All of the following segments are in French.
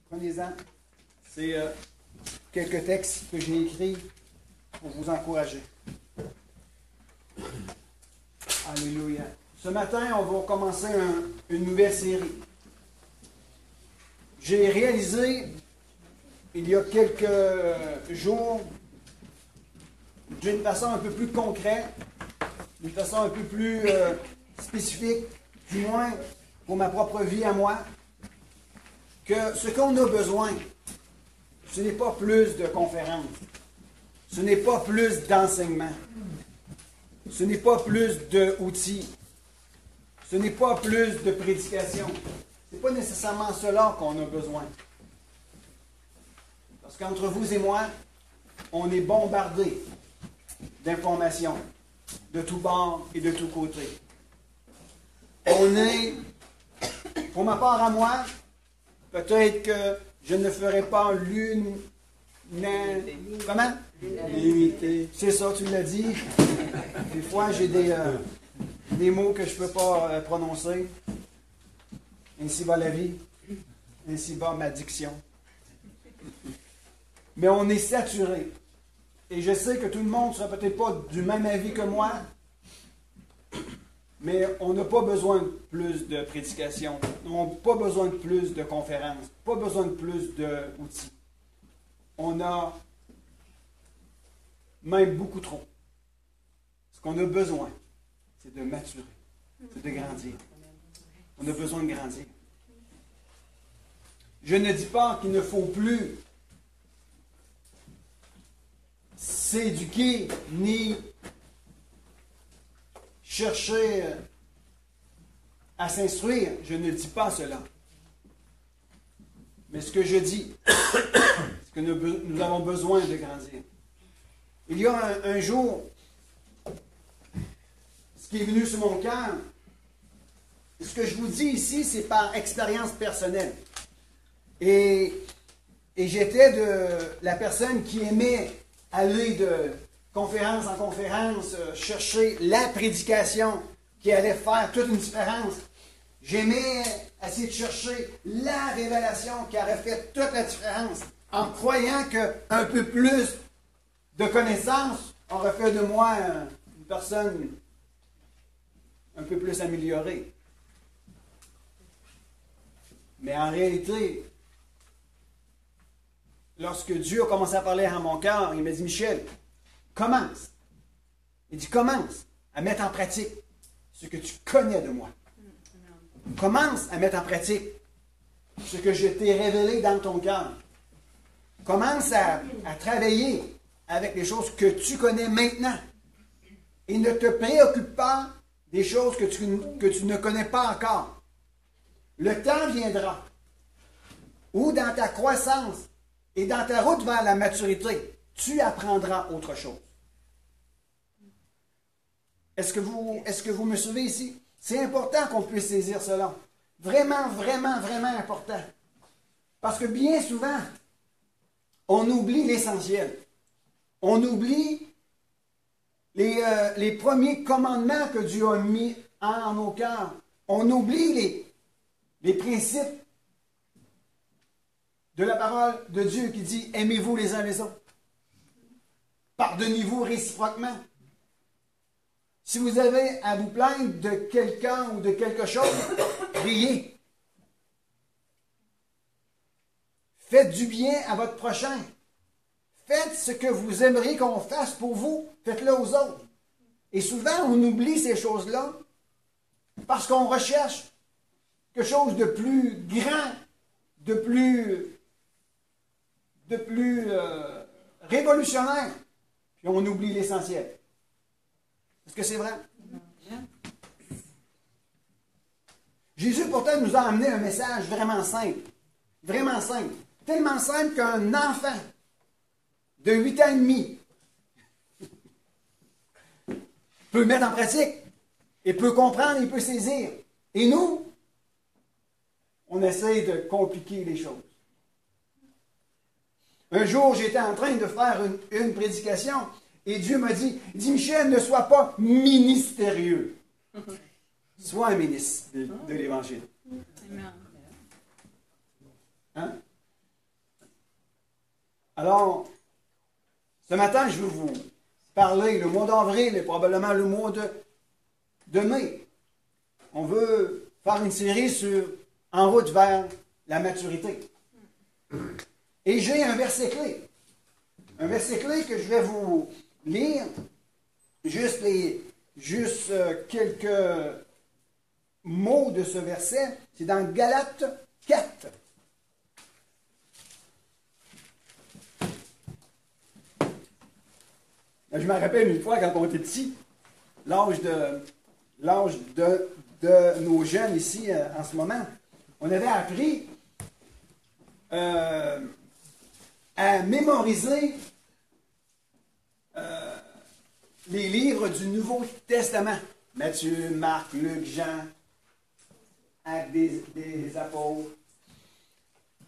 Prenez-en. C'est quelques textes que j'ai écrits pour vous encourager. Alléluia. Ce matin, on va commencer une nouvelle série. J'ai réalisé, il y a quelques jours, d'une façon un peu plus concrète, d'une façon un peu plus spécifique, du moins pour ma propre vie à moi, que ce qu'on a besoin, ce n'est pas plus de conférences, ce n'est pas plus d'enseignements, ce n'est pas plus d'outils, ce n'est pas plus de prédication. Ce n'est pas nécessairement cela qu'on a besoin. Parce qu'entre vous et moi, on est bombardé d'informations de tous bords et de tous côtés. On est, pour ma part à moi, peut-être que je ne ferai pas comment? Limité. C'est ça, tu l'as dit. Des fois, j'ai des mots que je ne peux pas prononcer. Ainsi va la vie. Ainsi va ma diction. Mais on est saturé. Et je sais que tout le monde ne sera peut-être pas du même avis que moi, mais on n'a pas besoin de plus de prédication. On n'a pas besoin de plus de conférences. Pas besoin de plus d'outils. On a même beaucoup trop. Ce qu'on a besoin, c'est de maturer, c'est de grandir. On a besoin de grandir. Je ne dis pas qu'il ne faut plus s'éduquer ni chercher à s'instruire. Je ne dis pas cela. Mais ce que je dis, c'est que nous avons besoin de grandir. Il y a un jour, ce qui est venu sur mon cœur, ce que je vous dis ici, c'est par expérience personnelle. Et j'étais de la personne qui aimait aller de conférence en conférence, chercher la prédication qui allait faire toute une différence. J'aimais essayer de chercher la révélation qui aurait fait toute la différence, en croyant qu'un peu plus de connaissances aurait fait de moi une personne un peu plus améliorée. Mais en réalité, lorsque Dieu a commencé à parler à mon cœur, il m'a dit, Michel, commence. Il dit, commence à mettre en pratique ce que tu connais de moi. Commence à mettre en pratique ce que je t'ai révélé dans ton cœur. Commence à travailler avec les choses que tu connais maintenant. Et ne te préoccupe pas des choses que tu ne connais pas encore. Le temps viendra où dans ta croissance et dans ta route vers la maturité, tu apprendras autre chose. Est-ce que vous me suivez ici? C'est important qu'on puisse saisir cela. Vraiment, vraiment, vraiment important. Parce que bien souvent, on oublie l'essentiel. On oublie les premiers commandements que Dieu a mis en nos cœurs. On oublie les principes de la parole de Dieu qui dit « Aimez-vous les uns les autres. Pardonnez-vous réciproquement. » Si vous avez à vous plaindre de quelqu'un ou de quelque chose, priez. Faites du bien à votre prochain. Faites ce que vous aimeriez qu'on fasse pour vous. Faites-le aux autres. Et souvent, on oublie ces choses-là parce qu'on recherche quelque chose de plus grand, de plus révolutionnaire. Puis on oublie l'essentiel. Est-ce que c'est vrai? Jésus, pourtant, nous a amené un message vraiment simple. Vraiment simple. Tellement simple qu'un enfant de 8 ans et demi peut mettre en pratique et peut comprendre et peut saisir. Et nous, on essaie de compliquer les choses. Un jour, j'étais en train de faire une prédication et Dieu m'a dit, Michel, ne sois pas ministérieux. Sois un ministre de l'Évangile. Hein? Alors, ce matin, je veux vous parler, le mois d'avril est probablement le mois de mai. On veut faire une série sur En route vers la maturité. Et j'ai un verset clé. Un verset clé que je vais vous lire. Juste quelques mots de ce verset. C'est dans Galates 4. Je me rappelle une fois quand on était petit, l'âge de nos jeunes ici en ce moment, on avait appris à mémoriser les livres du Nouveau Testament. Matthieu, Marc, Luc, Jean, Actes des Apôtres,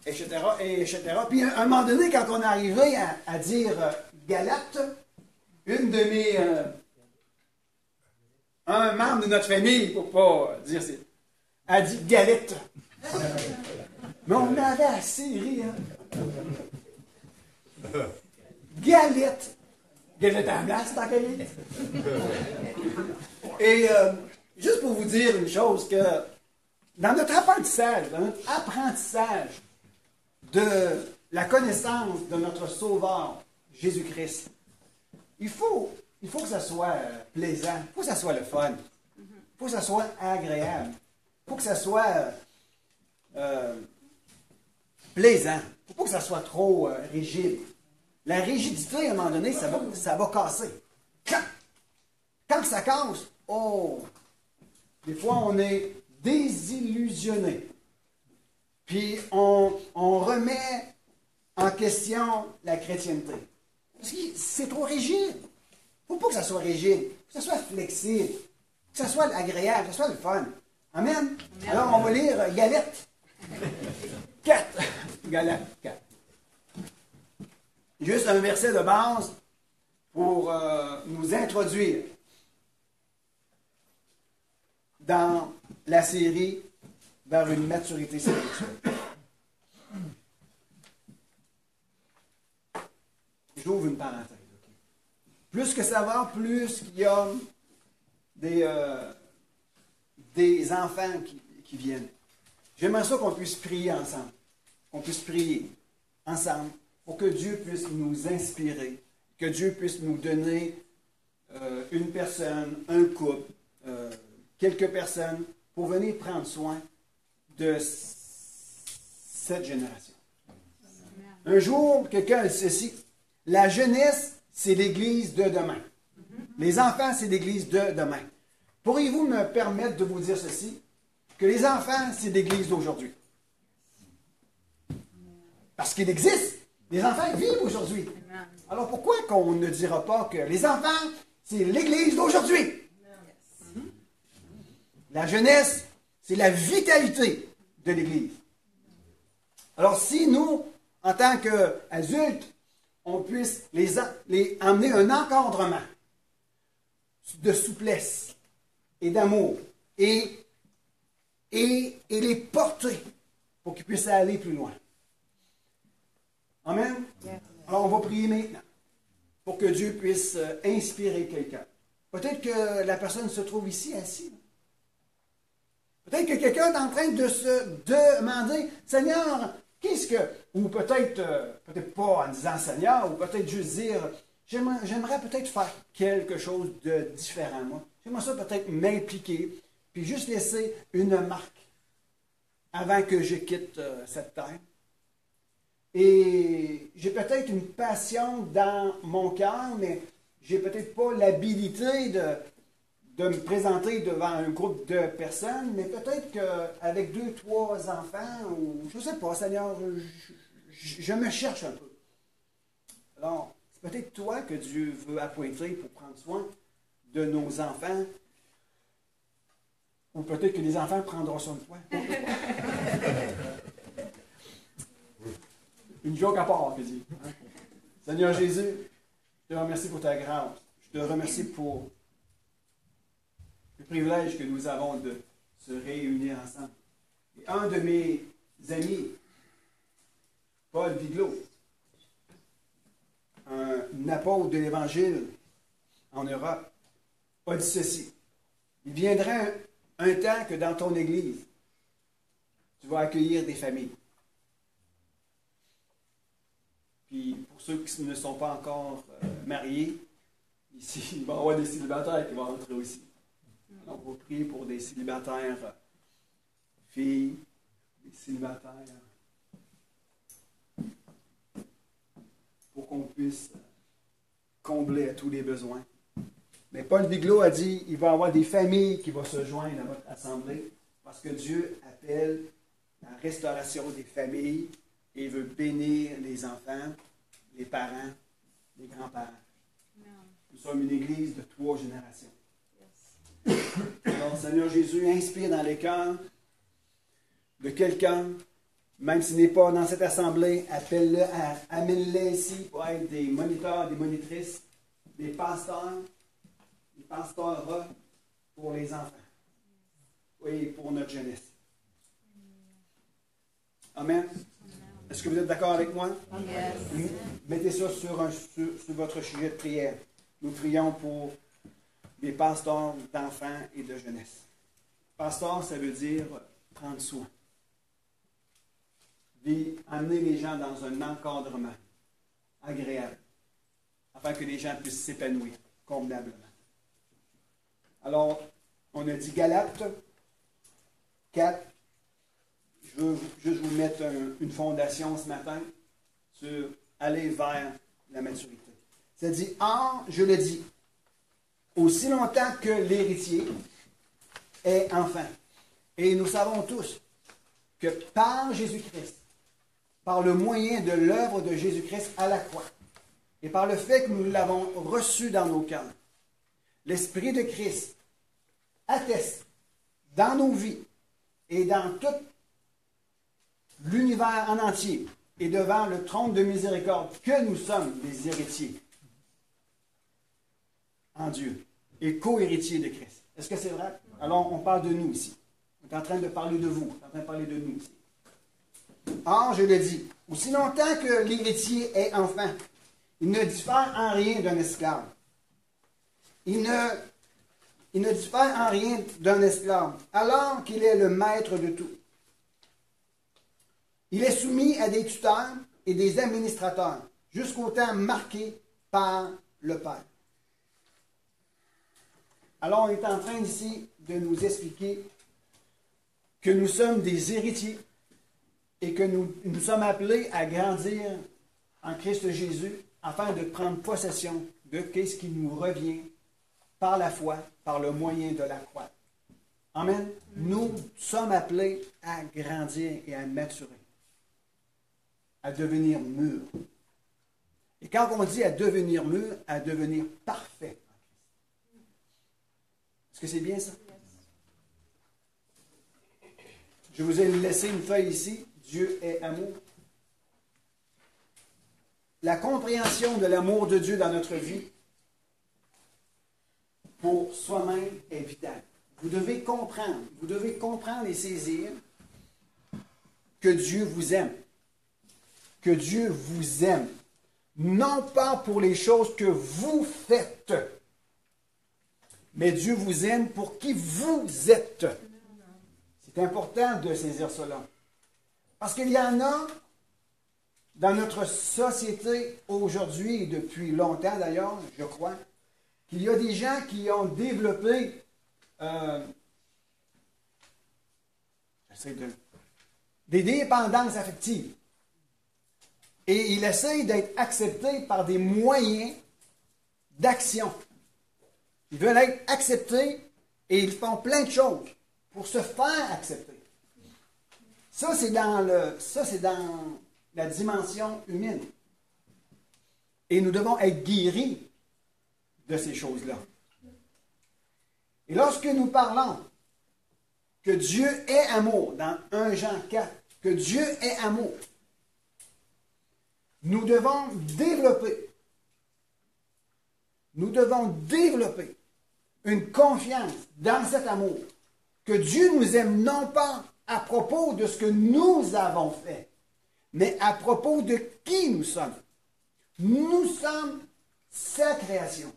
etc., etc. Puis à un moment donné, quand on arrivait à dire Galates, une de mes... un membre de notre famille, pour ne pas dire c'est... a dit Galette. Mais on avait assez ri, hein? Galette. Galette à la place, tant qu'à dire. Et juste pour vous dire une chose, que dans notre apprentissage de la connaissance de notre Sauveur, Jésus-Christ, il faut que ça soit plaisant, il faut que ça soit le fun, il faut que ça soit agréable, il faut que ça soit plaisant, il ne faut pas que ça soit trop rigide. La rigidité, à un moment donné, ça va casser. Quand ça casse, des fois on est désillusionné. Puis on remet en question la chrétienté. Parce que c'est trop rigide. Il ne faut pas que ça soit rigide. Que ça soit flexible. Que ça soit agréable. Que ça soit le fun. Amen. Amen. Alors, on va lire Galates 4. Galates 4. Juste un verset de base pour nous introduire dans la série vers une maturité spirituelle. J'ouvre une parenthèse. Okay? Plus que ça va, plus qu'il y a des enfants qui viennent. J'aimerais ça qu'on puisse prier ensemble. Qu'on puisse prier ensemble pour que Dieu puisse nous inspirer, que Dieu puisse nous donner une personne, un couple, quelques personnes pour venir prendre soin de cette génération. Un jour, quelqu'un a dit ceci: la jeunesse, c'est l'Église de demain. Les enfants, c'est l'Église de demain. Pourriez-vous me permettre de vous dire ceci? Que les enfants, c'est l'Église d'aujourd'hui. Parce qu'il existe. Les enfants vivent aujourd'hui. Alors pourquoi qu'on ne dira pas que les enfants, c'est l'Église d'aujourd'hui? La jeunesse, c'est la vitalité de l'Église. Alors si nous, en tant qu'adultes, on puisse les emmener un encadrement de souplesse et d'amour et les porter pour qu'ils puissent aller plus loin. Amen? Alors on va prier maintenant pour que Dieu puisse inspirer quelqu'un. Peut-être que la personne se trouve ici, assise. Peut-être que quelqu'un est en train de se demander, Seigneur, qu'est-ce que... Ou peut-être pas en disant Seigneur, ou peut-être juste dire, j'aimerais peut-être faire quelque chose de différent, moi. J'aimerais ça peut-être m'impliquer, puis juste laisser une marque avant que je quitte cette terre. Et j'ai peut-être une passion dans mon cœur, mais j'ai peut-être pas l'habilité de me présenter devant un groupe de personnes, mais peut-être qu'avec 2, 3 enfants, ou je ne sais pas, Seigneur, je me cherche un peu. Alors, c'est peut-être toi que Dieu veut appointer pour prendre soin de nos enfants, ou peut-être que les enfants prendront soin de toi. Une joke à part, que dit. Hein? Seigneur Jésus, je te remercie pour ta grâce. Je te remercie pour le privilège que nous avons de se réunir ensemble. Et un de mes amis, Paul Viglot, apôtre de l'Évangile en Europe, a dit ceci. Il viendra un temps que dans ton Église, tu vas accueillir des familles. Puis pour ceux qui ne sont pas encore mariés, ici, il va y avoir des célibataires qui vont entrer aussi. Alors, on va prier pour des célibataires filles, des célibataires, pour qu'on puisse combler à tous les besoins. Mais Paul Bigelow a dit qu'il va y avoir des familles qui vont se joindre à votre assemblée parce que Dieu appelle la restauration des familles et veut bénir les enfants, les parents, les grands-parents. Nous sommes une église de 3 générations. Alors, Seigneur Jésus, inspire dans les cœurs de quelqu'un, même s'il n'est pas dans cette assemblée, appelle-le, amène-le ici pour être des moniteurs, des monitrices, des pasteurs pour les enfants. Oui, pour notre jeunesse. Amen. Est-ce que vous êtes d'accord avec moi? Yes. Mettez ça sur votre sujet de prière. Nous prions pour des pasteurs d'enfants et de jeunesse. Pasteur, ça veut dire prendre soin. Amener les gens dans un encadrement agréable, afin que les gens puissent s'épanouir convenablement. Alors, on a dit Galates 4. Je veux juste vous mettre une fondation ce matin sur aller vers la maturité. Ça dit, or, je le dis, aussi longtemps que l'héritier est enfant. Et nous savons tous que par Jésus-Christ, par le moyen de l'œuvre de Jésus-Christ à la croix, et par le fait que nous l'avons reçu dans nos cœurs, l'Esprit de Christ atteste dans nos vies et dans tout l'univers en entier et devant le trône de miséricorde que nous sommes des héritiers en Dieu et co-héritiers de Christ. Est-ce que c'est vrai? Alors, on parle de nous ici. On est en train de parler de vous. On est en train de parler de nous ici. Or, je le dis, aussi longtemps que l'héritier est enfant, il ne diffère en rien d'un esclave. Il ne diffère en rien d'un esclave, alors qu'il est le maître de tout. Il est soumis à des tuteurs et des administrateurs, jusqu'au temps marqué par le Père. Alors, on est en train ici de nous expliquer que nous sommes des héritiers et que nous sommes appelés à grandir en Christ Jésus afin de prendre possession de ce qui nous revient par la foi, par le moyen de la croix. Amen. Nous sommes appelés à grandir et à maturer, à devenir mûrs. Et quand on dit à devenir mûr, à devenir parfait. Est-ce que c'est bien ça? Je vous ai laissé une feuille ici. Dieu est amour. La compréhension de l'amour de Dieu dans notre vie pour soi-même est vitale. Vous devez comprendre et saisir que Dieu vous aime. Que Dieu vous aime. Non pas pour les choses que vous faites, mais Dieu vous aime pour qui vous êtes. C'est important de saisir cela. Parce qu'il y en a dans notre société aujourd'hui, et depuis longtemps d'ailleurs, je crois, qu'il y a des gens qui ont développé des dépendances affectives. Et ils essayent d'être acceptés par des moyens d'action. Ils veulent être acceptés et ils font plein de choses pour se faire accepter. Ça, c'est dans la dimension humaine. Et nous devons être guéris de ces choses-là. Et lorsque nous parlons que Dieu est amour, dans 1 Jean 4, que Dieu est amour, nous devons développer une confiance dans cet amour, que Dieu nous aime non pas à propos de ce que nous avons fait, mais à propos de qui nous sommes. Nous sommes sa création.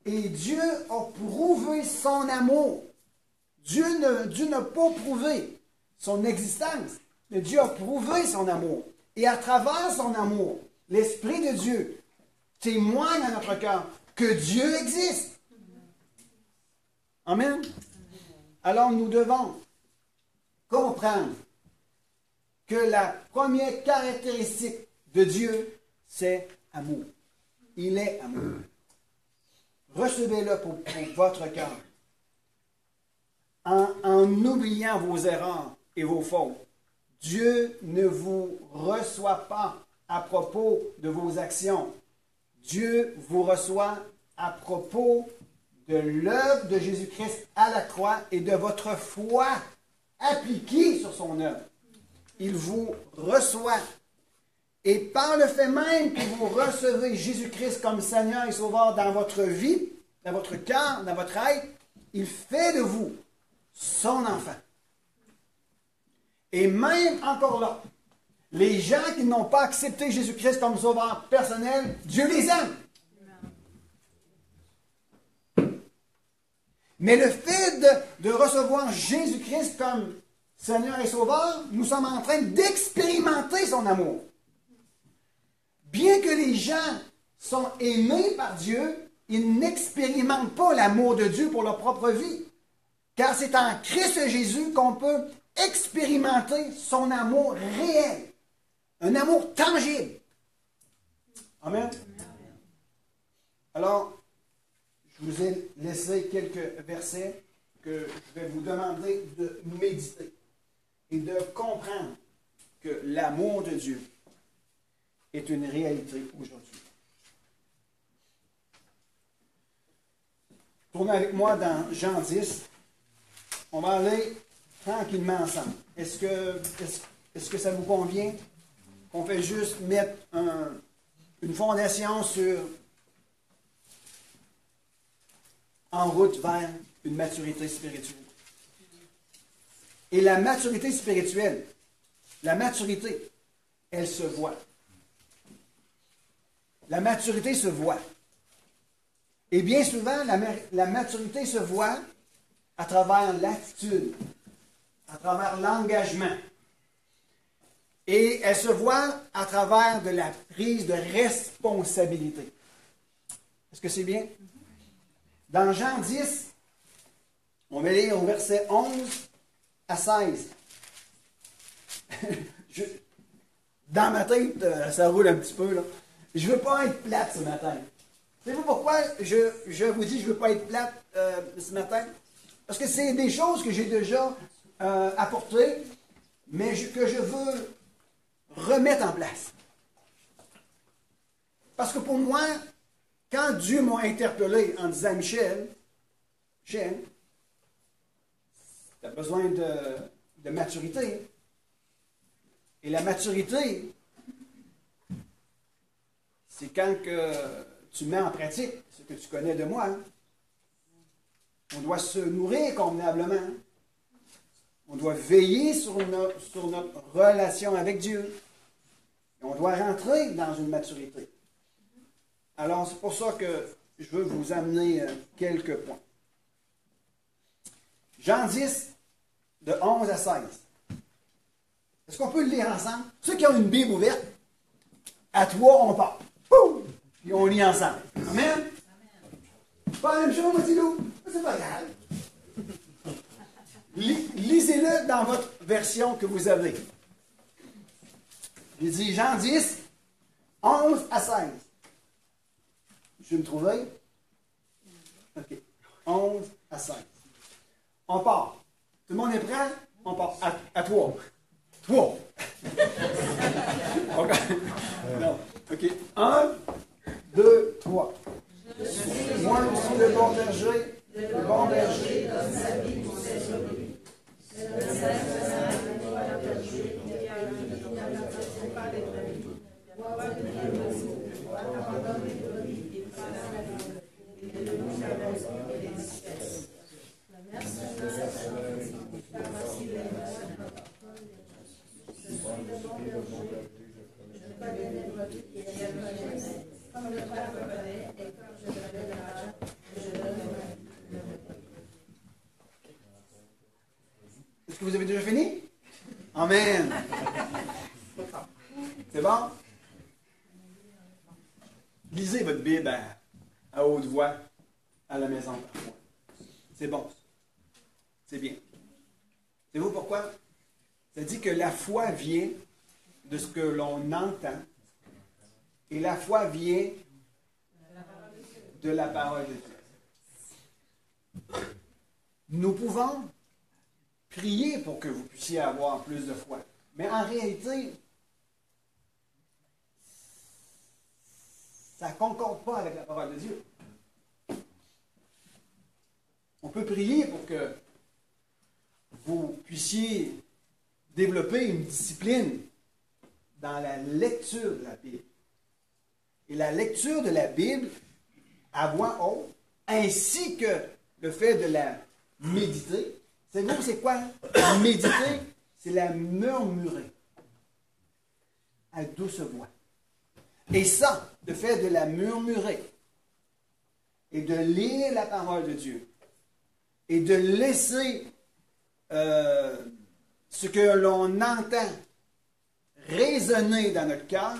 Et Dieu a prouvé son amour. Dieu n'a pas prouvé son existence, mais Dieu a prouvé son amour. Et à travers son amour, l'Esprit de Dieu témoigne à notre cœur que Dieu existe. Amen. Alors nous devons comprendre que la première caractéristique de Dieu, c'est amour. Il est amour. Recevez-le pour votre cœur. En oubliant vos erreurs et vos fautes, Dieu ne vous reçoit pas à propos de vos actions. Dieu vous reçoit à propos de l'œuvre de Jésus-Christ à la croix et de votre foi appliquée sur son œuvre. Il vous reçoit. Et par le fait même que vous recevez Jésus-Christ comme Seigneur et Sauveur dans votre vie, dans votre cœur, dans votre être, il fait de vous son enfant. Et même encore là, les gens qui n'ont pas accepté Jésus-Christ comme Sauveur personnel, Dieu les aime. Mais le fait de recevoir Jésus-Christ comme Seigneur et Sauveur, nous sommes en train d'expérimenter son amour. Bien que les gens sont aimés par Dieu, ils n'expérimentent pas l'amour de Dieu pour leur propre vie. Car c'est en Christ Jésus qu'on peut expérimenter son amour réel. Un amour tangible. Amen. Alors, je vous ai laissé quelques versets que je vais vous demander de méditer et de comprendre que l'amour de Dieu est une réalité aujourd'hui. Tournez avec moi dans Jean 10. On va aller tranquillement ensemble. Est-ce que ça vous convient qu'on fait juste mettre une fondation en route vers une maturité spirituelle? Et la maturité spirituelle, elle se voit. La maturité se voit. Et bien souvent, la maturité se voit à travers l'attitude, à travers l'engagement. Et elle se voit à travers de la prise de responsabilité. Est-ce que c'est bien? Dans Jean 10, on va lire au verset 11 à 16. Dans ma tête, ça roule un petit peu, là. Je ne veux pas être plate ce matin. Savez-vous pourquoi je vous dis que je ne veux pas être plate ce matin? Parce que c'est des choses que j'ai déjà apportées, mais que je veux remettre en place. Parce que pour moi, quand Dieu m'a interpellé en disant « Michel, tu as besoin de maturité. » Et la maturité, c'est quand que tu mets en pratique ce que tu connais de moi. On doit se nourrir convenablement. On doit veiller sur notre relation avec Dieu. Et on doit rentrer dans une maturité. Alors, c'est pour ça que je veux vous amener quelques points. Jean 10, de 11 à 16. Est-ce qu'on peut le lire ensemble? Ceux qui ont une Bible ouverte, à toi, on part. Boum! Puis on lit ensemble. Amen? Pas la même chose, Mathilou? C'est pas grave. Lisez-le dans votre version que vous avez. J'ai dit Jean 10, 11 à 16. Je vais me trouver. OK. 11 à 16. On part. Tout le monde est prêt? On part. À toi. Toi. OK. Non. OK. 1, 2, 3. Moi aussi le bon berger. Le bon berger donne sa vie pour ses brebis. Le Seigneur doit la berger qui n'appartient pas les brebis. Doit devenir l'oiseau. Abandonne les brebis et passe la vie. Et le loup s'avance et les disperse. La Seigneur, voici les mères. Je suis le bon berger. Je connais les brebis et elles me connaissent. Comme le Père Amen. C'est bon? Lisez votre Bible à haute voix à la maison parfois. C'est bon. C'est bien. Savez-vous pourquoi? Ça dit que la foi vient de ce que l'on entend et la foi vient de la parole de Dieu. Nous pouvons prier pour que vous puissiez avoir plus de foi. Mais en réalité, ça ne concorde pas avec la parole de Dieu. On peut prier pour que vous puissiez développer une discipline dans la lecture de la Bible. Et la lecture de la Bible à voix haute, ainsi que le fait de la méditer. Savez-vous c'est quoi? Méditer, c'est la murmurer à douce voix. Et ça, le fait de la murmurer et de lire la parole de Dieu et de laisser ce que l'on entend résonner dans notre cœur,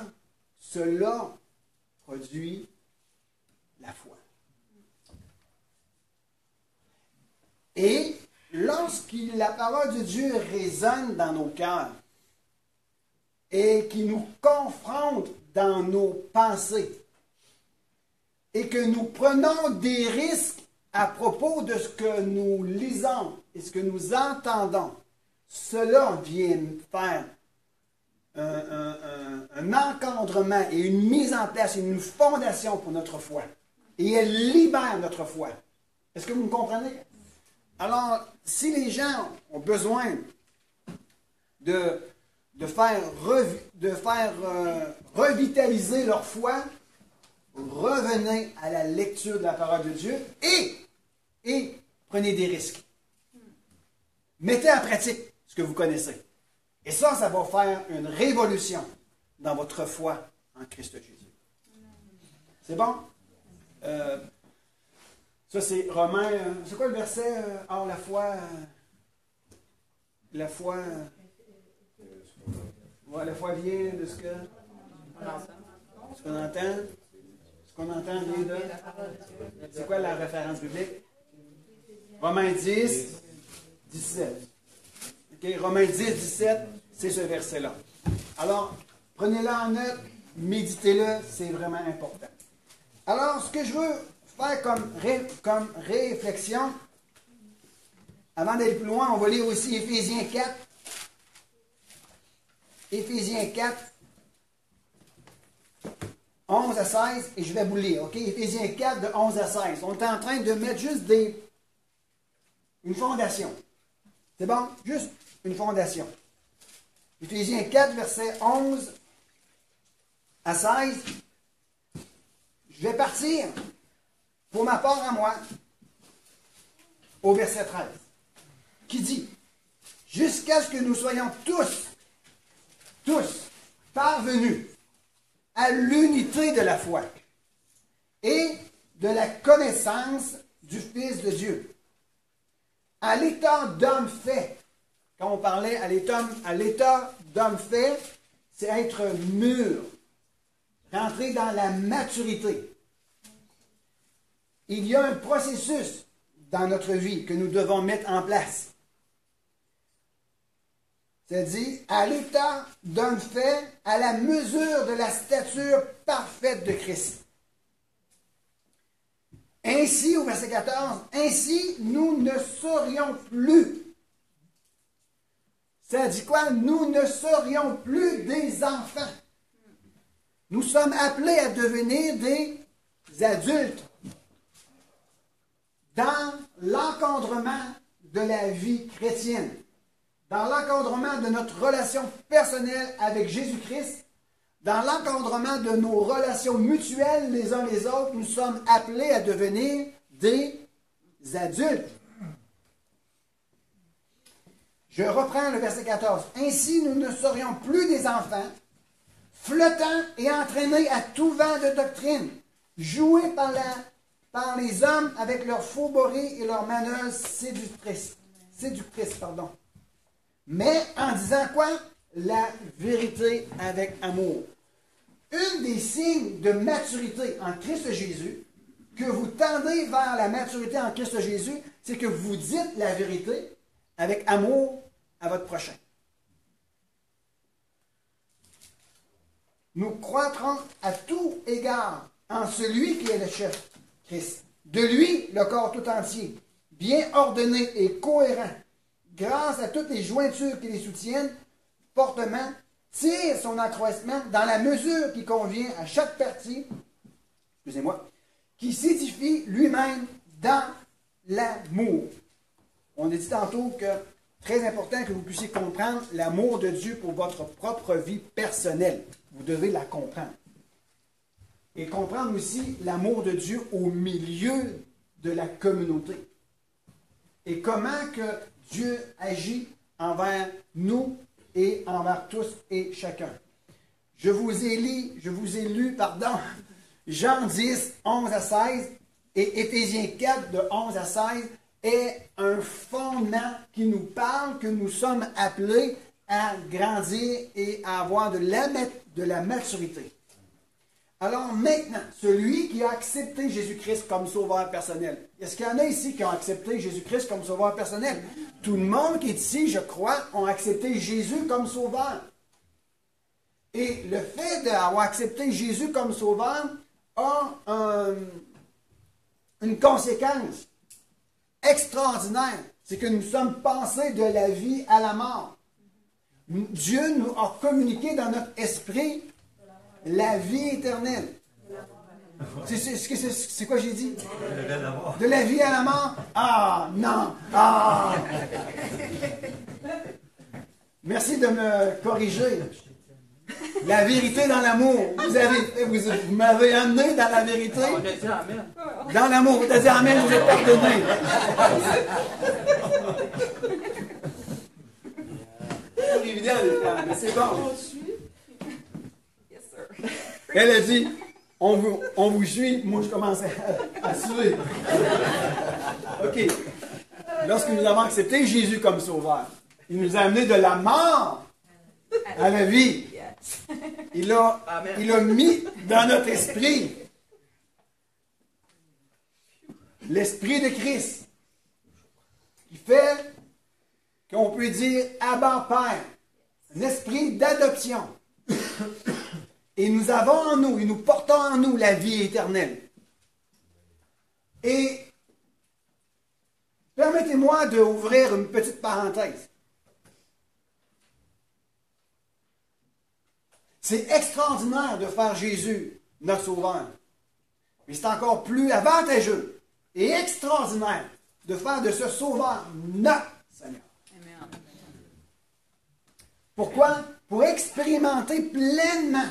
cela produit la foi. Et lorsque la parole de Dieu résonne dans nos cœurs et qui nous confronte dans nos pensées et que nous prenons des risques à propos de ce que nous lisons et ce que nous entendons, cela vient faire un encadrement et une mise en place, une fondation pour notre foi. Et elle libère notre foi. Est-ce que vous me comprenez? Alors, si les gens ont besoin de faire revitaliser leur foi, revenez à la lecture de la parole de Dieu et prenez des risques. Mettez en pratique ce que vous connaissez. Et ça va faire une révolution dans votre foi en Christ Jésus. C'est bon? Ça, c'est Romains. C'est quoi le verset? Or, la foi. La foi. Ouais, la foi vient de ce que. Ce qu'on entend. Ce qu'on entend vient de. C'est quoi la référence biblique? Romains 10, 17. OK? Romains 10, 17, c'est ce verset-là. Alors, prenez-le en note, méditez-le, c'est vraiment important. Alors, ce que je veux faire comme réflexion, avant d'aller plus loin, on va lire aussi Éphésiens 4. Éphésiens 4, 11 à 16, et je vais vous lire, OK? Éphésiens 4, de 11 à 16. On est en train de mettre juste une fondation. C'est bon? Juste une fondation. Éphésiens 4, versets 11 à 16. Je vais partir, pour ma part à moi, au verset 13, qui dit, jusqu'à ce que nous soyons tous parvenus à l'unité de la foi et de la connaissance du Fils de Dieu, à l'état d'homme fait. Quand on parlait à l'état d'homme fait, c'est être mûr, rentrer dans la maturité. Il y a un processus dans notre vie que nous devons mettre en place. C'est-à-dire, à l'état d'homme fait, à la mesure de la stature parfaite de Christ. Ainsi, au verset 14, ainsi nous ne serions plus. Ça dit quoi? Nous ne serions plus des enfants. Nous sommes appelés à devenir des adultes dans l'encadrement de la vie chrétienne, dans l'encadrement de notre relation personnelle avec Jésus-Christ, dans l'encadrement de nos relations mutuelles les uns les autres, nous sommes appelés à devenir des adultes. Je reprends le verset 14. Ainsi, nous ne serions plus des enfants, flottant et entraînés à tout vent de doctrine, joués par les hommes avec leurs fourberies et leurs manœuvres séductrices. mais en disant quoi? La vérité avec amour. Un des signes de maturité en Christ Jésus, que vous tendez vers la maturité en Christ Jésus, c'est que vous dites la vérité avec amour à votre prochain. Nous croîtrons à tout égard en celui qui est le chef, Christ. De lui, le corps tout entier, bien ordonné et cohérent, grâce à toutes les jointures qui les soutiennent, fortement, tire son accroissement dans la mesure qui convient à chaque partie, excusez-moi, qui s'édifie lui-même dans l'amour. On a dit tantôt que très important que vous puissiez comprendre l'amour de Dieu pour votre propre vie personnelle. Vous devez la comprendre. Et comprendre aussi l'amour de Dieu au milieu de la communauté. Et comment que Dieu agit envers nous et envers tous et chacun. Je vous ai lu, Jean 10, 11 à 16 et Éphésiens 4, de 11 à 16 est un fondement qui nous parle que nous sommes appelés à grandir et à avoir de la maturité. Alors maintenant, celui qui a accepté Jésus-Christ comme sauveur personnel. Est-ce qu'il y en a ici qui ont accepté Jésus-Christ comme sauveur personnel? Tout le monde qui est ici, je crois, ont accepté Jésus comme sauveur. Et le fait d'avoir accepté Jésus comme sauveur a une conséquence extraordinaire. C'est que nous sommes passés de la vie à la mort. Dieu nous a communiqué dans notre esprit la vie éternelle. C'est quoi j'ai dit? De la vie à la mort? Ah, non! Ah! Merci de me corriger. La vérité dans l'amour. Vous m'avez amené dans la vérité. On a dit Amen. Dans l'amour. Vous avez dit Amen, vous êtes pardonné. C'est évident, les femmes, mais c'est bon. Elle a dit, on vous suit. Moi, je commence à suivre. OK. Lorsque nous avons accepté Jésus comme sauveur, il nous a amené de la mort à la vie. Il a mis dans notre esprit l'esprit de Christ qui fait qu'on peut dire Abba Père, un esprit d'adoption. Et nous avons en nous, et nous portons en nous la vie éternelle. Et permettez-moi d'ouvrir une petite parenthèse. C'est extraordinaire de faire Jésus notre sauveur. Mais c'est encore plus avantageux et extraordinaire de faire de ce sauveur notre Seigneur. Amen. Pourquoi? Pour expérimenter pleinement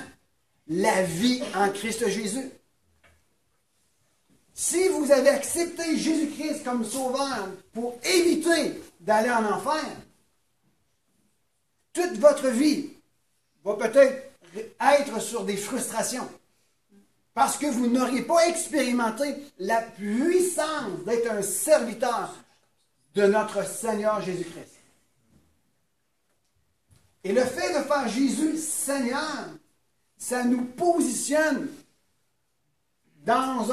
la vie en Christ Jésus. Si vous avez accepté Jésus-Christ comme sauveur pour éviter d'aller en enfer, toute votre vie va peut-être être sur des frustrations. Parce que vous n'auriez pas expérimenté la puissance d'être un serviteur de notre Seigneur Jésus-Christ. Et le fait de faire Jésus Seigneur, ça nous positionne dans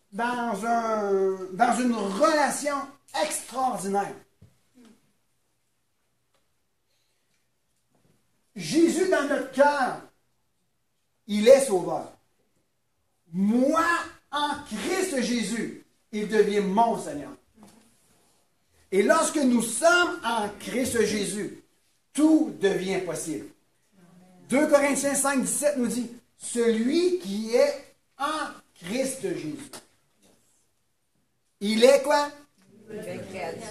une relation extraordinaire. Jésus dans notre cœur, il est sauveur. Moi, en Christ Jésus, il devient mon Seigneur. Et lorsque nous sommes en Christ Jésus, tout devient possible. 2 Corinthiens 5, 17 nous dit, celui qui est en Christ Jésus. Il est quoi?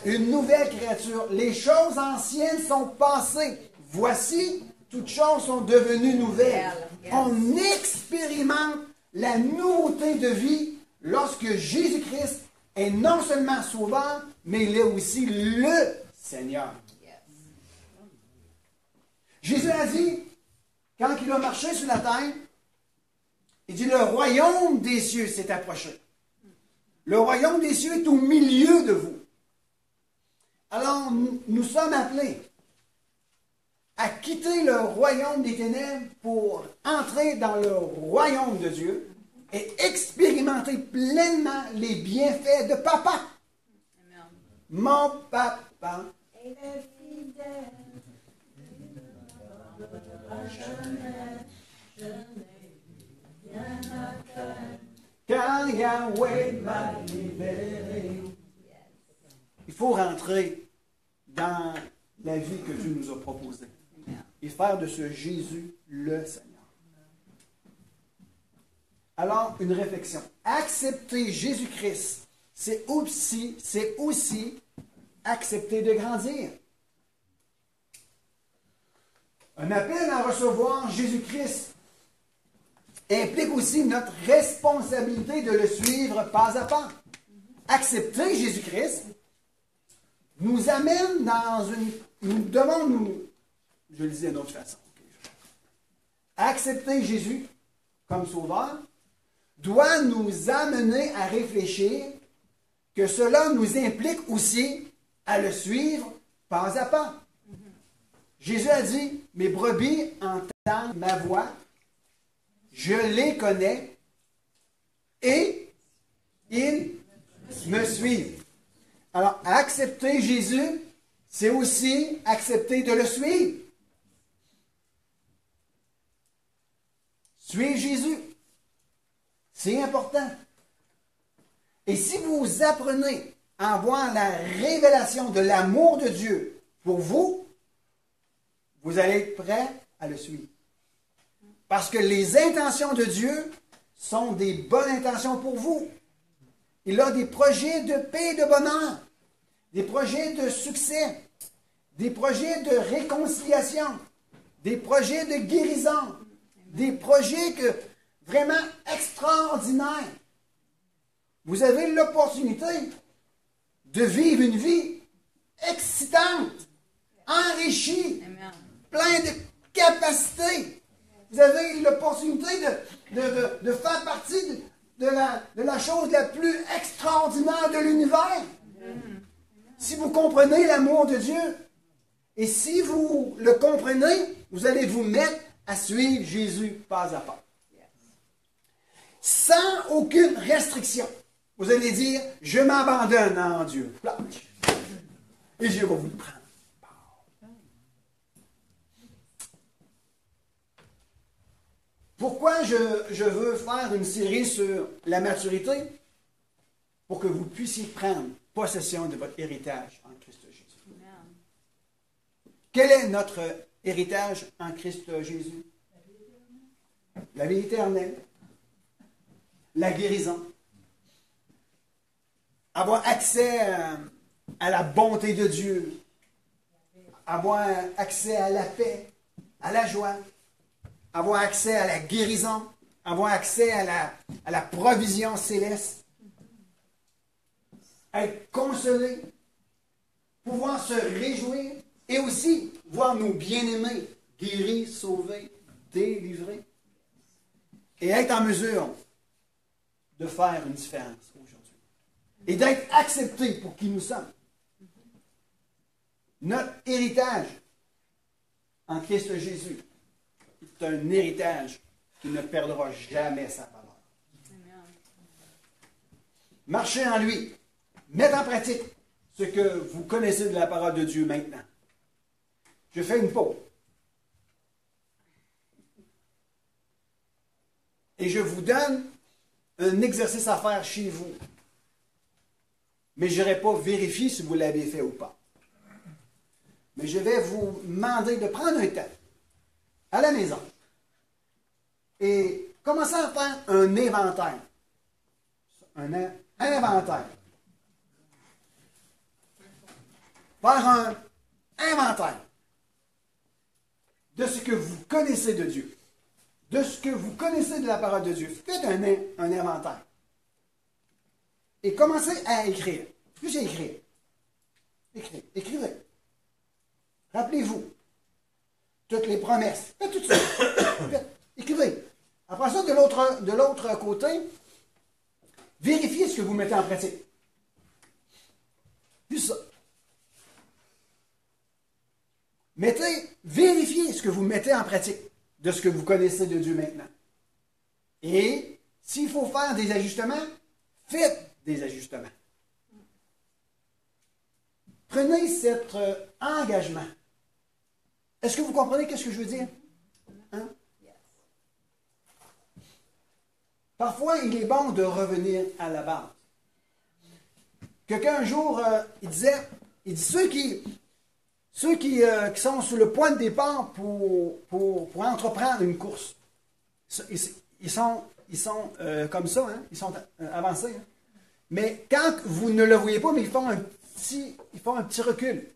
Une nouvelle créature. Les choses anciennes sont passées. Voici, toutes choses sont devenues nouvelles. On expérimente la nouveauté de vie lorsque Jésus-Christ est non seulement sauveur, mais il est aussi le Seigneur. Jésus a dit, quand il a marché sur la terre, il dit, le royaume des cieux s'est approché. Le royaume des cieux est au milieu de vous. Alors, nous sommes appelés à quitter le royaume des ténèbres pour entrer dans le royaume de Dieu et expérimenter pleinement les bienfaits de papa. Amen. Mon papa. Quand Yahweh m'a libéré. Il faut rentrer dans la vie que Dieu nous a proposée et faire de ce Jésus le Seigneur. Alors, une réflexion. Accepter Jésus-Christ, c'est aussi accepter de grandir. Un appel à recevoir Jésus-Christ implique aussi notre responsabilité de le suivre pas à pas. Accepter Jésus-Christ nous amène nous demande, je le disais d'une autre façon. Accepter Jésus comme sauveur doit nous amener à réfléchir que cela nous implique aussi à le suivre pas à pas. Jésus a dit, mes brebis entendent ma voix, je les connais et ils me suivent. Alors, accepter Jésus, c'est aussi accepter de le suivre. Suivre Jésus, c'est important. Et si vous apprenez à avoir la révélation de l'amour de Dieu pour vous, vous allez être prêt à le suivre. Parce que les intentions de Dieu sont des bonnes intentions pour vous. Il a des projets de paix et de bonheur, des projets de succès, des projets de réconciliation, des projets de guérison, des projets vraiment extraordinaires. Vous avez l'opportunité de vivre une vie excitante, enrichie, plein de capacités. Vous avez l'opportunité de faire partie de la chose la plus extraordinaire de l'univers. Si vous comprenez l'amour de Dieu, et si vous le comprenez, vous allez vous mettre à suivre Jésus pas à pas. Sans aucune restriction. Vous allez dire, je m'abandonne en Dieu. Et Dieu va vous le prendre. Pourquoi je veux faire une série sur la maturité? Pour que vous puissiez prendre possession de votre héritage en Christ Jésus. Quel est notre héritage en Christ Jésus? La vie éternelle. La guérison. Avoir accès à la bonté de Dieu. Avoir accès à la paix, à la joie. Avoir accès à la guérison, avoir accès à la provision céleste, être consolé, pouvoir se réjouir et aussi voir nos bien-aimés guéris, sauvés, délivrés et être en mesure de faire une différence aujourd'hui et d'être accepté pour qui nous sommes. Notre héritage en Christ Jésus, c'est un héritage qui ne perdra jamais sa valeur. Marchez en lui. Mettez en pratique ce que vous connaissez de la parole de Dieu maintenant. Je fais une pause. Et je vous donne un exercice à faire chez vous. Mais je n'irai pas vérifier si vous l'avez fait ou pas. Mais je vais vous demander de prendre un temps à la maison et commencer à faire un inventaire. Un inventaire. Faire un inventaire de ce que vous connaissez de Dieu, de ce que vous connaissez de la parole de Dieu. Faites un inventaire. Et commencez à écrire. Juste à écrire. Écrivez. Rappelez-vous toutes les promesses. Faites tout ça. Écrivez. Après ça, de l'autre côté, vérifiez ce que vous mettez en pratique. Juste ça. vérifiez ce que vous mettez en pratique de ce que vous connaissez de Dieu maintenant. Et s'il faut faire des ajustements, faites des ajustements. Prenez cet engagement. Est-ce que vous comprenez ce que je veux dire? Hein? Parfois, il est bon de revenir à la base. Quelqu'un un jour, il dit ceux qui sont sur le point de départ pour entreprendre une course, ils sont comme ça, hein? Ils sont avancés. Hein? Mais quand vous ne le voyez pas, mais ils font un petit recul.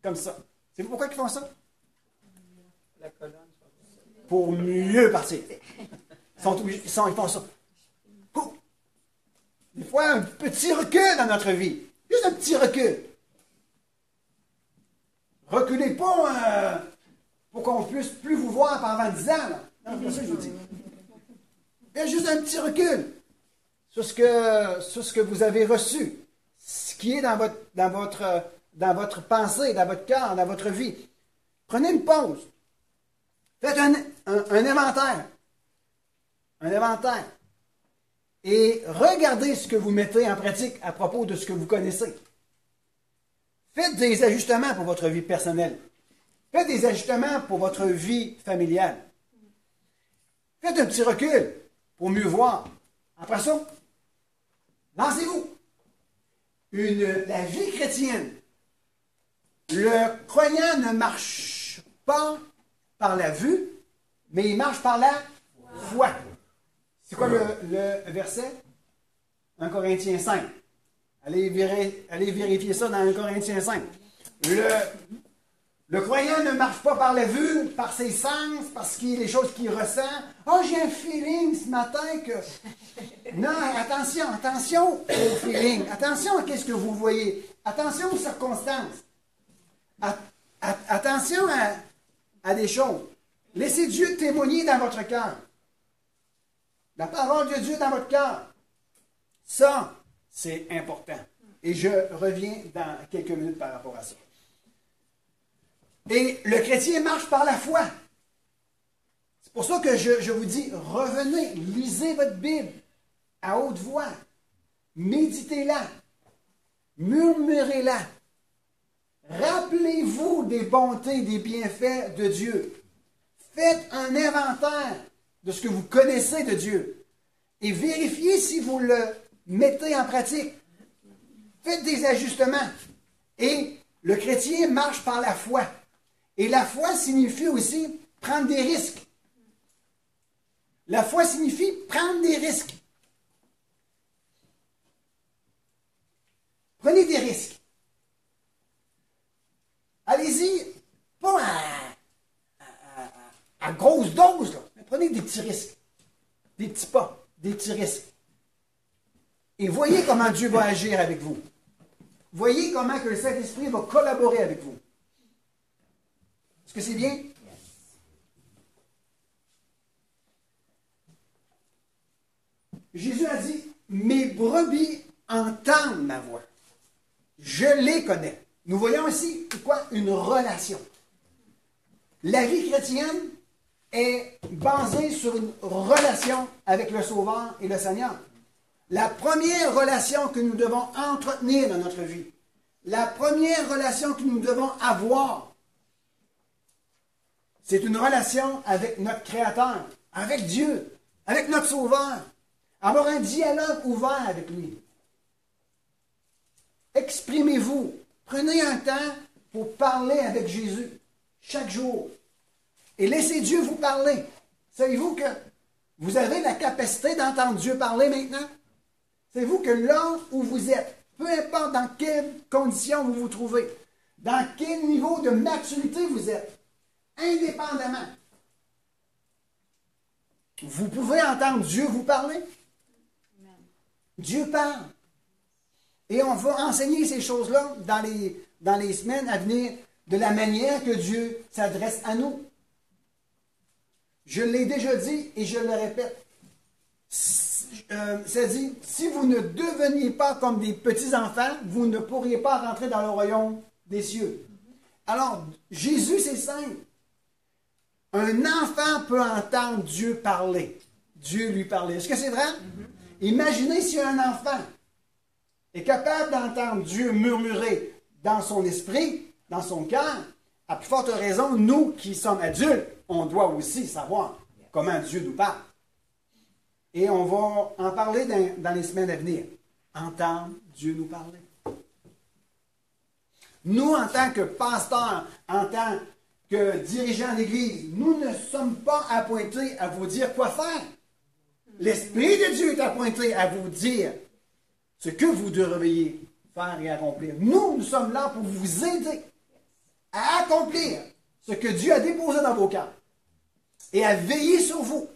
Comme ça. Savez-vous pourquoi ils font ça? La colonne. Pour mieux partir. Ils font ça. Des fois, un petit recul dans notre vie. Juste un petit recul. Reculez pas pour qu'on puisse plus vous voir pendant 10 ans. Là. Non, c'est pas ça que je vous dis. Il y a juste un petit recul sur ce que vous avez reçu. Ce qui est dans votre pensée, dans votre cœur, dans votre vie. Prenez une pause. Faites un inventaire. Un inventaire. Et regardez ce que vous mettez en pratique à propos de ce que vous connaissez. Faites des ajustements pour votre vie personnelle. Faites des ajustements pour votre vie familiale. Faites un petit recul pour mieux voir. Après ça, lancez-vous. La vie chrétienne, le croyant ne marche pas par la vue, mais il marche par la foi. C'est quoi le verset? 1 Corinthiens 5. Allez vérifier ça dans 1 Corinthiens 5. Le croyant ne marche pas par la vue, par ses sens, parce qu'il y a des choses qu'il ressent. Oh, j'ai un feeling ce matin que... Non, attention au feeling. Attention à ce que vous voyez. Attention aux circonstances. Attention à des choses. Laissez Dieu témoigner dans votre cœur. La parole de Dieu dans votre cœur. Ça, c'est important. Et je reviens dans quelques minutes par rapport à ça. Et le chrétien marche par la foi. C'est pour ça que je vous dis, revenez, lisez votre Bible à haute voix. Méditez-la. Murmurez-la. Rappelez-vous des bontés, des bienfaits de Dieu. Faites un inventaire de ce que vous connaissez de Dieu. Et vérifiez si vous le mettez en pratique. Faites des ajustements. Et le chrétien marche par la foi. Et la foi signifie aussi prendre des risques. La foi signifie prendre des risques. Prenez des risques. Allez-y, pas à grosse dose, là, mais prenez des petits risques. Des petits pas, des petits risques. Et voyez comment Dieu va agir avec vous. Voyez comment que le Saint-Esprit va collaborer avec vous. Est-ce que c'est bien? Yes. Jésus a dit, mes brebis entendent ma voix. Je les connais. Nous voyons ici, quoi? Une relation. La vie chrétienne est basée sur une relation avec le Sauveur et le Seigneur. La première relation que nous devons entretenir dans notre vie, la première relation que nous devons avoir, c'est une relation avec notre Créateur, avec Dieu, avec notre Sauveur. Avoir un dialogue ouvert avec lui. Exprimez-vous. Prenez un temps pour parler avec Jésus chaque jour. Et laissez Dieu vous parler. Savez-vous que vous avez la capacité d'entendre Dieu parler maintenant? Savez-vous que là où vous êtes, peu importe dans quelles conditions vous vous trouvez, dans quel niveau de maturité vous êtes, indépendamment, vous pouvez entendre Dieu vous parler? Amen. Dieu parle. Et on va enseigner ces choses-là dans les semaines à venir de la manière que Dieu s'adresse à nous. Je l'ai déjà dit et je le répète. Ça dit, si vous ne deveniez pas comme des petits-enfants, vous ne pourriez pas rentrer dans le royaume des cieux. Alors, Jésus, c'est simple. Un enfant peut entendre Dieu parler. Dieu lui parler. Est-ce que c'est vrai? Imaginez si un enfant est capable d'entendre Dieu murmurer dans son esprit, dans son cœur. À plus forte raison, nous qui sommes adultes, on doit aussi savoir comment Dieu nous parle. Et on va en parler dans les semaines à venir. Entendre Dieu nous parler. Nous, en tant que pasteurs, en tant que dirigeants d'Église, nous ne sommes pas appointés à vous dire quoi faire. L'Esprit de Dieu est appointé à vous dire ce que vous devriez faire et accomplir. Nous sommes là pour vous aider à accomplir ce que Dieu a déposé dans vos cœurs et à veiller sur vous,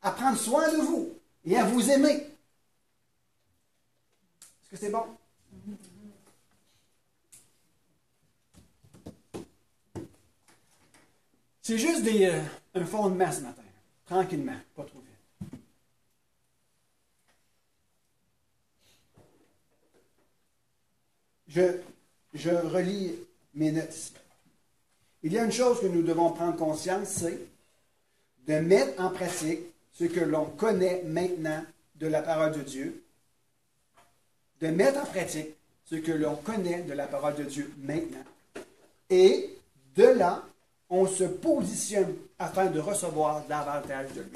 à prendre soin de vous et à vous aimer. Est-ce que c'est bon? C'est juste un fondement ce matin, tranquillement, pas trop vite. Je relis mes notes ici. Il y a une chose que nous devons prendre conscience, c'est de mettre en pratique ce que l'on connaît maintenant de la parole de Dieu. De mettre en pratique ce que l'on connaît de la parole de Dieu maintenant. Et de là, on se positionne afin de recevoir davantage de lui.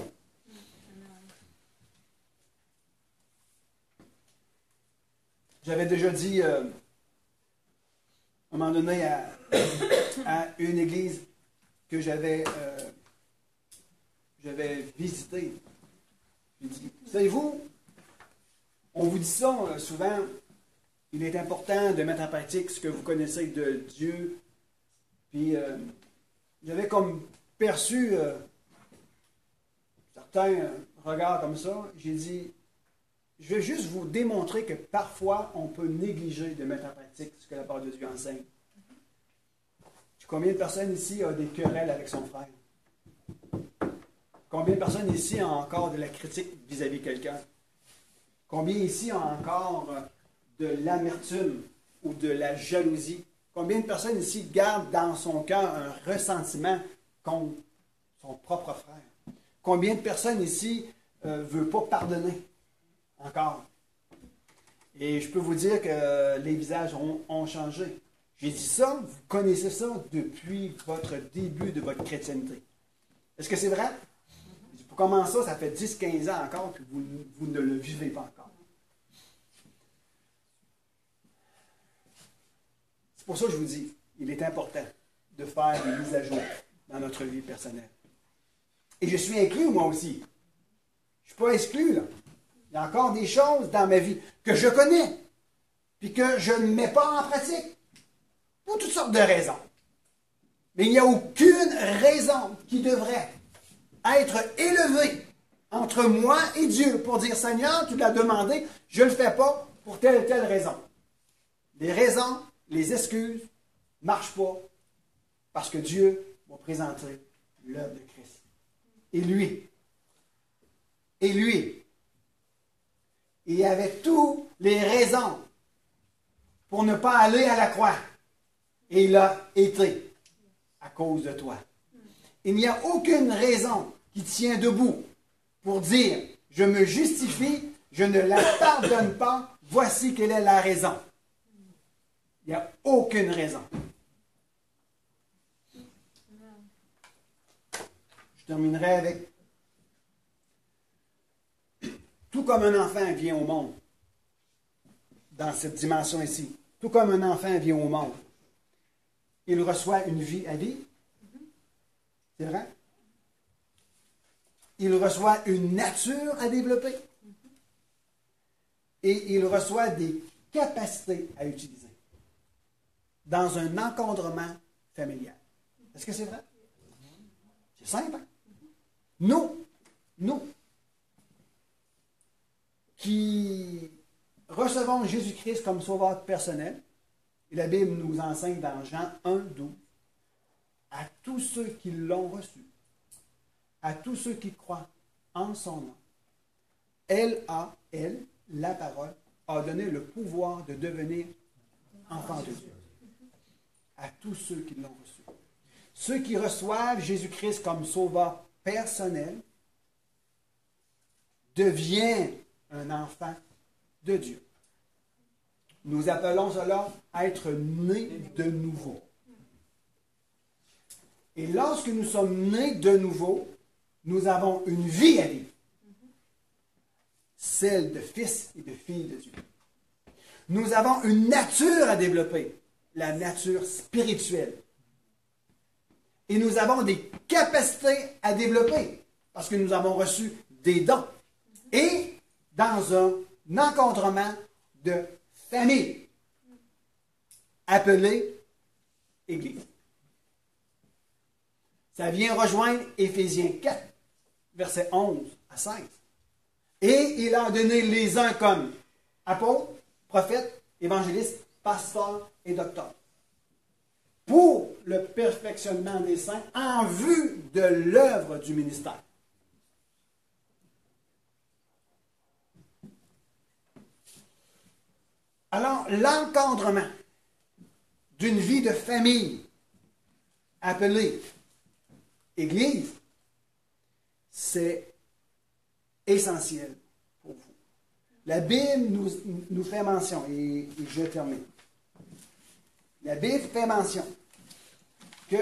J'avais déjà dit à un moment donné à une église que j'avais visitée. J'ai dit, savez-vous, on vous dit ça souvent, il est important de mettre en pratique ce que vous connaissez de Dieu. Puis j'avais comme perçu certains regards comme ça. J'ai dit, je vais juste vous démontrer que parfois, on peut négliger de mettre en pratique ce que la parole de Dieu enseigne. Combien de personnes ici ont des querelles avec son frère? Combien de personnes ici ont encore de la critique vis-à-vis de quelqu'un? Combien ici ont encore de l'amertume ou de la jalousie? Combien de personnes ici gardent dans son cœur un ressentiment contre son propre frère? Combien de personnes ici ne veulent pas pardonner encore? Et je peux vous dire que les visages ont changé. J'ai dit ça, vous connaissez ça depuis votre début de votre chrétienté. Est-ce que c'est vrai? Pour comment ça fait 10-15 ans encore que vous ne le vivez pas encore? C'est pour ça que je vous dis, il est important de faire des mises à jour dans notre vie personnelle. Et je suis inclus, moi aussi. Je ne suis pas exclu, là. Il y a encore des choses dans ma vie que je connais, puis que je ne mets pas en pratique. Pour toutes sortes de raisons. Mais il n'y a aucune raison qui devrait être élevée entre moi et Dieu pour dire, Seigneur, tu l'as demandé, je ne le fais pas pour telle ou telle raison. Les raisons, les excuses ne marchent pas parce que Dieu va présenter l'œuvre de Christ. Et lui, il avait toutes les raisons pour ne pas aller à la croix. Et il a été à cause de toi. Il n'y a aucune raison qui tient debout pour dire, je me justifie, je ne la pardonne pas, voici quelle est la raison. Il n'y a aucune raison. Je terminerai avec, tout comme un enfant vient au monde, dans cette dimension ici, tout comme un enfant vient au monde, il reçoit une vie à vivre. C'est vrai? Il reçoit une nature à développer. Et il reçoit des capacités à utiliser dans un encadrement familial. Est-ce que c'est vrai? C'est simple. Hein? Nous, qui recevons Jésus-Christ comme sauveur personnel, et la Bible nous enseigne dans Jean 1:12, à tous ceux qui l'ont reçu, à tous ceux qui croient en son nom, elle, la parole, a donné le pouvoir de devenir enfant de Dieu. à tous ceux qui l'ont reçu. Ceux qui reçoivent Jésus-Christ comme sauveur personnel deviennent un enfant de Dieu. Nous appelons cela être nés de nouveau. Et lorsque nous sommes nés de nouveau, nous avons une vie à vivre. Celle de fils et de filles de Dieu. Nous avons une nature à développer, la nature spirituelle. Et nous avons des capacités à développer, parce que nous avons reçu des dons. Et dans un encadrement de famille, appelé Église. Ça vient rejoindre Éphésiens 4, versets 11 à 16. Et il a donné les uns comme apôtres, prophètes, évangélistes, pasteurs et docteurs, pour le perfectionnement des saints en vue de l'œuvre du ministère. Alors, l'encadrement d'une vie de famille appelée Église, c'est essentiel pour vous. La Bible nous fait mention, et je termine. La Bible fait mention que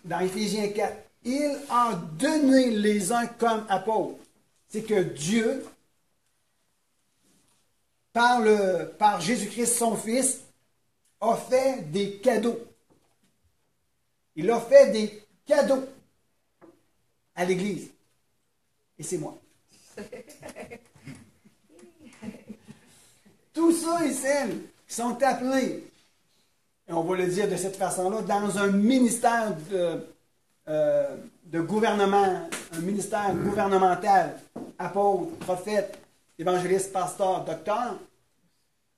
dans Éphésiens 4, il a donné les uns comme apôtres. C'est que Dieu, par Jésus-Christ, son Fils, a fait des cadeaux. Il a fait des cadeaux à l'Église. Et c'est moi. Tous ceux et celles qui sont appelés, et on va le dire de cette façon-là, dans un ministère de gouvernement, un ministère gouvernemental, apôtre, prophète, évangéliste, pasteur, docteur,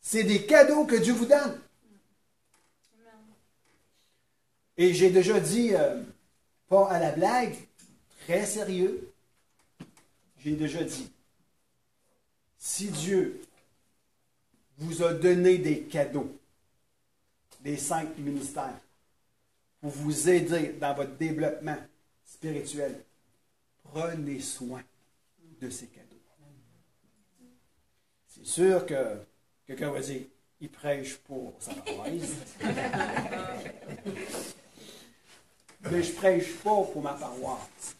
c'est des cadeaux que Dieu vous donne. Et j'ai déjà dit, pas à la blague, très sérieux, j'ai déjà dit, si Dieu vous a donné des cadeaux, des 5 ministères, pour vous aider dans votre développement spirituel, prenez soin de ces cadeaux. C'est sûr que quelqu'un va dire, il prêche pour sa paroisse. Mais je ne prêche pas pour ma paroisse.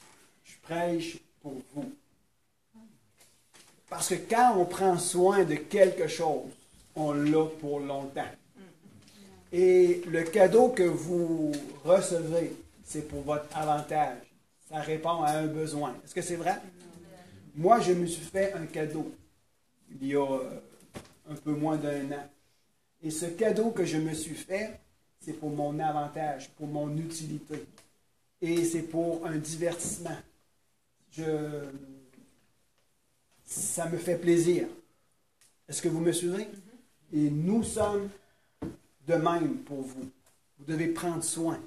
Je prêche pour vous. Parce que quand on prend soin de quelque chose, on l'a pour longtemps. Et le cadeau que vous recevez, c'est pour votre avantage. Ça répond à un besoin. Est-ce que c'est vrai? Moi, je me suis fait un cadeau il y a un peu moins d'1 an. Et ce cadeau que je me suis fait, c'est pour mon avantage, pour mon utilité. Et c'est pour un divertissement. Ça me fait plaisir. Est-ce que vous me suivez? Et nous sommes de même pour vous. Vous devez prendre soin.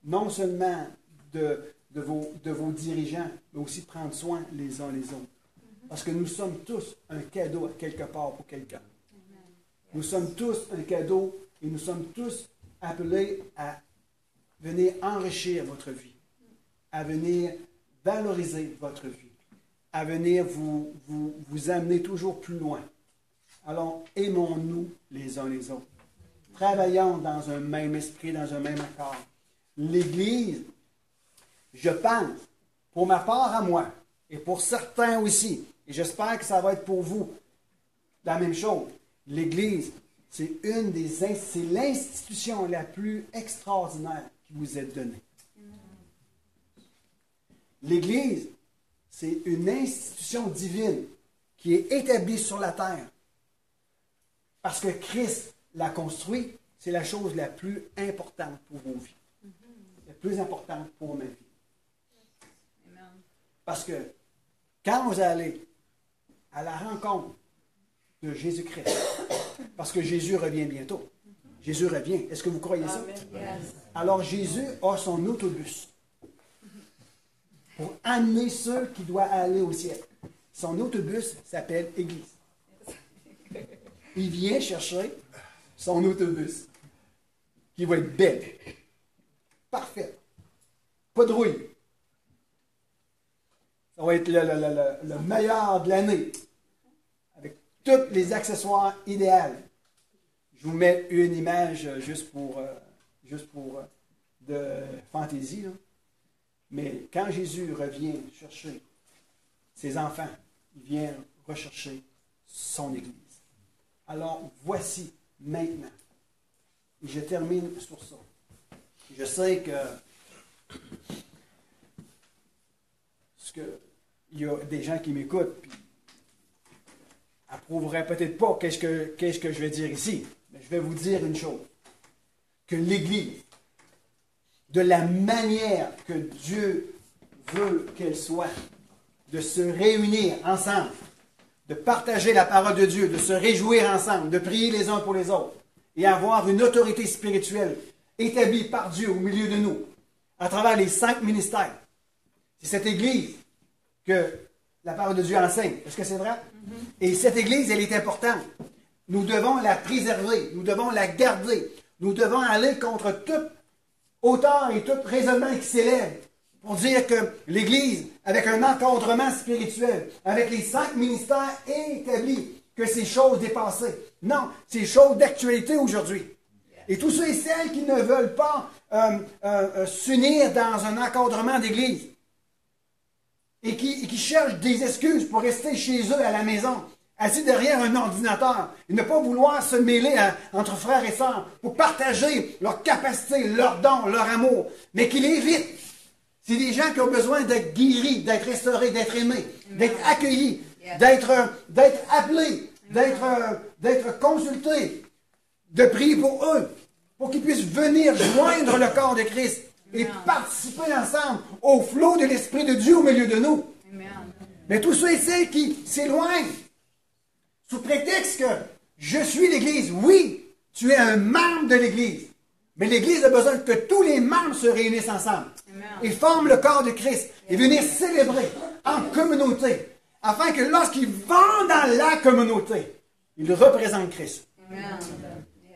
Non seulement de vos dirigeants, mais aussi prendre soin les uns les autres. Parce que nous sommes tous un cadeau à quelque part pour quelqu'un. Nous sommes tous un cadeau et nous sommes tous appelés à venir enrichir votre vie, à venir valoriser votre vie, à venir vous amener toujours plus loin. Alors, aimons-nous les uns les autres. Travaillons dans un même esprit, dans un même accord. L'Église, je pense, pour ma part à moi, et pour certains aussi, et j'espère que ça va être pour vous la même chose, l'Église, c'est l'institution la plus extraordinaire qui vous est donnée. L'Église, c'est une institution divine qui est établie sur la terre. Parce que Christ l'a construit, c'est la chose la plus importante pour vos vies. La plus importante pour ma vie. Parce que quand vous allez à la rencontre de Jésus-Christ, parce que Jésus revient bientôt. Jésus revient. Est-ce que vous croyez ça? Alors Jésus a son autobus pour amener ceux qui doivent aller au ciel. Son autobus s'appelle Église. Il vient chercher son autobus. qui va être belle. Parfaite. Pas de rouille. Ça va être le meilleur de l'année. Avec tous les accessoires idéaux. Je vous mets une image juste pour de fantaisie. Là. Mais quand Jésus revient chercher ses enfants, il vient rechercher son Église. Alors, voici maintenant. Et je termine sur ça. Je sais que il y a des gens qui m'écoutent puis approuveraient peut-être pas qu'est-ce que je vais dire ici. Mais je vais vous dire une chose. Que l'Église, de la manière que Dieu veut qu'elle soit, de se réunir ensemble, de partager la parole de Dieu, de se réjouir ensemble, de prier les uns pour les autres et avoir une autorité spirituelle établie par Dieu au milieu de nous, à travers les 5 ministères. C'est cette Église que la parole de Dieu enseigne. Est-ce que c'est vrai? Et cette Église, elle est importante. Nous devons la préserver, nous devons la garder, nous devons aller contre toute hauteur et tout raisonnement qui s'élève pour dire que l'Église, avec un encadrement spirituel, avec les 5 ministères établis, que c'est chose dépassée. Non, c'est chose d'actualité aujourd'hui. Et tous ceux et celles qui ne veulent pas s'unir dans un encadrement d'Église et qui cherchent des excuses pour rester chez eux à la maison, assis derrière un ordinateur, et ne pas vouloir se mêler entre frères et sœurs pour partager leurs capacités, leurs dons, leur amour, mais qui l'évitent. C'est des gens qui ont besoin d'être guéris, d'être restaurés, d'être aimés, d'être accueillis, d'être appelés, d'être consultés, de prier pour eux, pour qu'ils puissent venir joindre le corps de Christ et participer ensemble au flot de l'Esprit de Dieu au milieu de nous. Mais tous ceux et celles qui s'éloignent, sous prétexte que je suis l'Église, oui, tu es un membre de l'Église. Mais l'Église a besoin que tous les membres se réunissent ensemble. Et forment le corps de Christ. Et venir célébrer en communauté. Afin que lorsqu'ils vont dans la communauté, ils représentent Christ.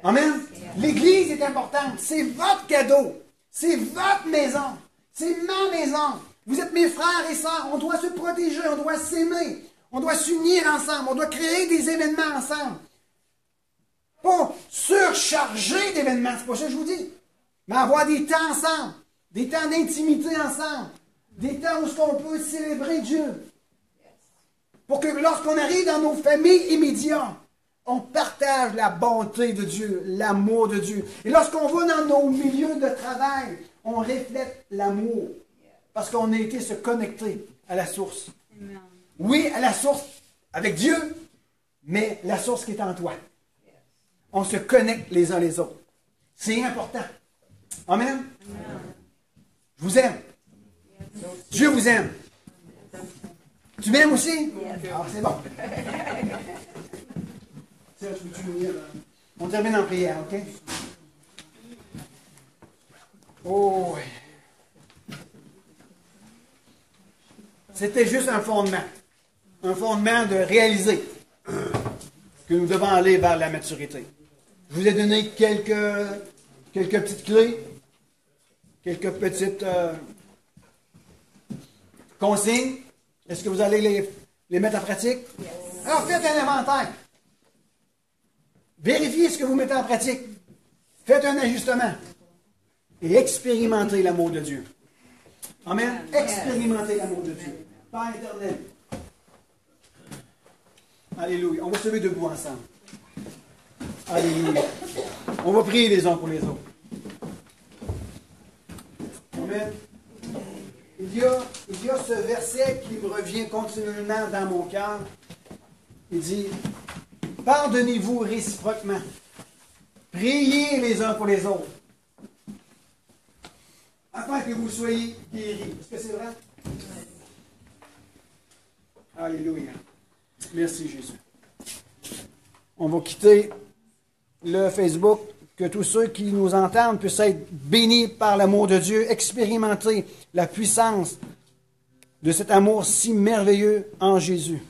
Amen. L'Église est importante. C'est votre cadeau. C'est votre maison. C'est ma maison. Vous êtes mes frères et sœurs. On doit se protéger. On doit s'aimer. On doit s'unir ensemble. On doit créer des événements ensemble. Pas surcharger d'événements, c'est pas ça que je vous dis. Mais avoir des temps ensemble. Des temps d'intimité ensemble. Des temps où on peut célébrer Dieu. Pour que lorsqu'on arrive dans nos familles immédiates, on partage la bonté de Dieu, l'amour de Dieu. Et lorsqu'on va dans nos milieux de travail, on reflète l'amour. Parce qu'on a été se connecter à la source. Amen. Oui, à la source avec Dieu, mais la source qui est en toi. On se connecte les uns les autres. C'est important. Amen. Amen. Je vous aime. Dieu vous aime. Tu m'aimes aussi? Ah, c'est bon. On termine en prière, OK? Oh, oui. C'était juste un fondement. Un fondement de réaliser que nous devons aller vers la maturité. Je vous ai donné quelques petites clés, quelques petites consignes. Est-ce que vous allez les mettre en pratique? Yes. Alors, faites un inventaire. Vérifiez ce que vous mettez en pratique. Faites un ajustement. Et expérimentez l'amour de Dieu. Amen. Expérimentez l'amour de Dieu. Père éternel. Alléluia. On va se lever debout ensemble. Alléluia. On va prier les uns pour les autres. Amen. Il y a ce verset qui me revient continuellement dans mon cœur. Il dit, pardonnez-vous réciproquement. Priez les uns pour les autres. Afin que vous soyez guéris. Est-ce que c'est vrai? Alléluia. Merci Jésus. On va quitter le Facebook. Que tous ceux qui nous entendent puissent être bénis par l'amour de Dieu, expérimenter la puissance de cet amour si merveilleux en Jésus.